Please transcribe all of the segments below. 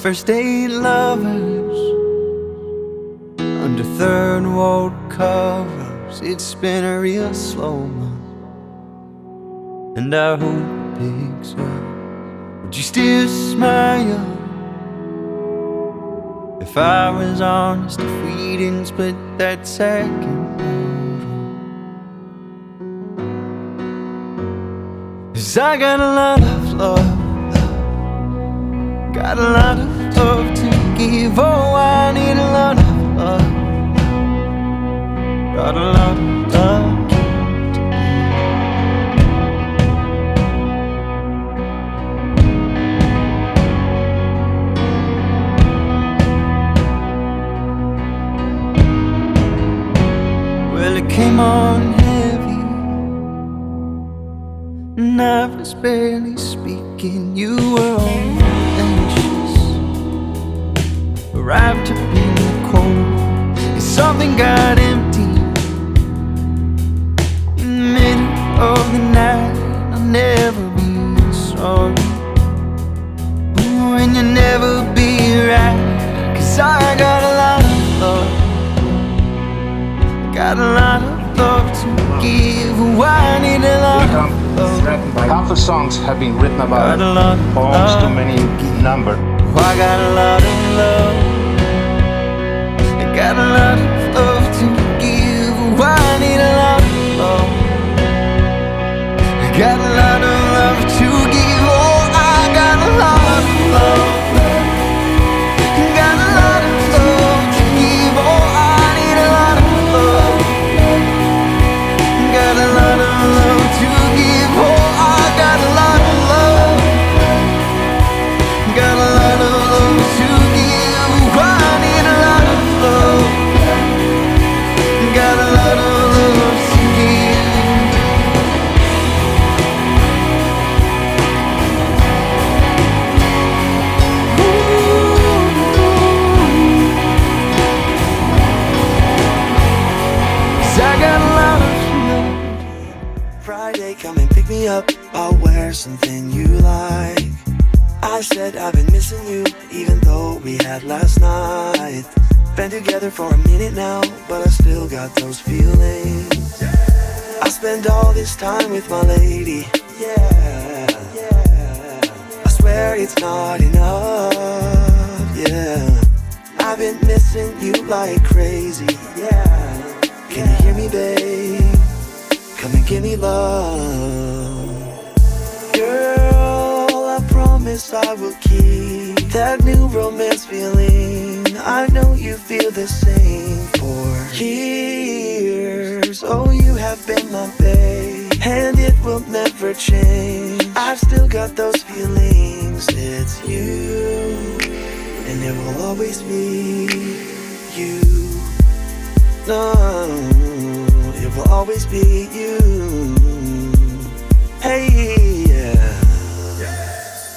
first date lovers under third world covers. It's been a real slow month, and I hope it picks up. Would you still smile if I was honest, if we didn't split that second photo? 'Cause I got a lot of love, got a lot of love to give. Oh, I need a lot of love, got a lot of love. Well, it came on heavy, and I was barely speaking. You were all anxious, arrived to be cold, and something got empty in the middle of the night. I'll never be sorry, ooh, and you'll never be right. 'Cause I got a lot of love, got a lot of love to give. Oh, I need a lot of love. Half the songs have been written about poems to many number. Oh, I got a lot of love, I got a lot of love to give. Oh, I need a lot of love, I got a lot of love to give. Oh, I got a lot of love, got a lot of love to give. Oh, I need a lot of love, got a lot of love to give. Oh, I got a lot of love, got a lot of love to give. I need a lot of love, got a lot of love to give. Ooh, 'cause I got a lot of love. Friday, come and pick me up. I'll wear something you like. I said I've been missing you, even though we had last night. Been together for a minute now, but I still got those feelings. I spend all this time with my lady, yeah. I swear it's not enough, yeah. I've been missing you like crazy, yeah. Can you hear me, babe? Come and give me love. Girl, I promise I will keep that new romance feeling. I know you feel the same for years. Oh, you have been my babe, and it will never change. I've still got those feelings. It's you, and it will always be you. No, it will always be you. Hey, yeah.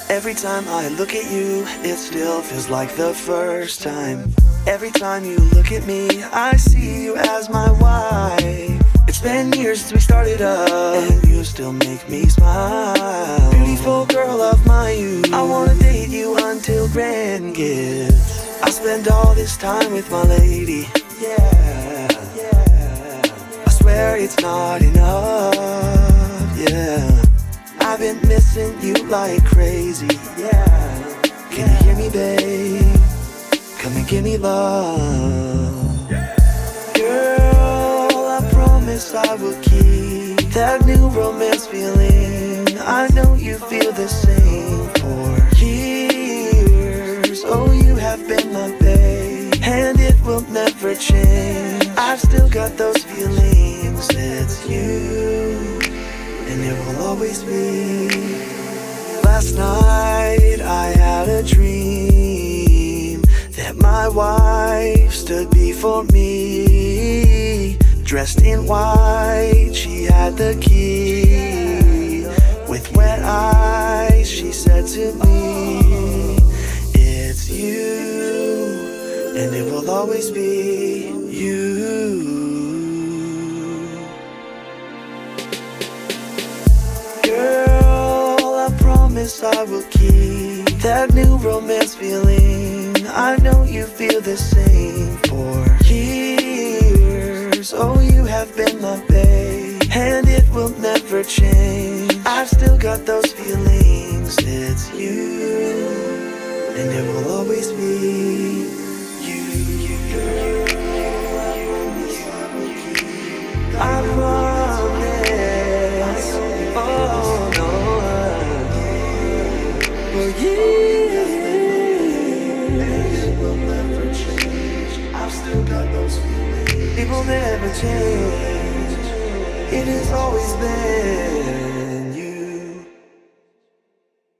Every time I look at you, it still feels like the first time. Every time you look at me, I see you as my wife. It's been years since we started up, and you still make me smile. Beautiful girl of my youth, I wanna date you until grandkids. I spend all this time with my lady, yeah. I swear it's not enough, yeah. I've been missing you like crazy, yeah. Can you hear me, babe? Come and give me love. Girl, I promise I will keep that new romance feeling. I know you feel the same for years. Oh, you have been my babe, and it will never change. I've still got those feelings. It's you, and it will always be. Last night I had a dream that my wife stood before me, dressed in white, she had the key. With wet eyes she said to me, it's you, and it will always be you. Girl, I promise I will keep that new romance feeling. I know you feel the same. For years, oh, you have been my babe, and it will never change. I've still got those feelings. It's you, and it will always be you. I promise. Oh no. For years, it will never change. I've still got those feelings. It will never change. It has always been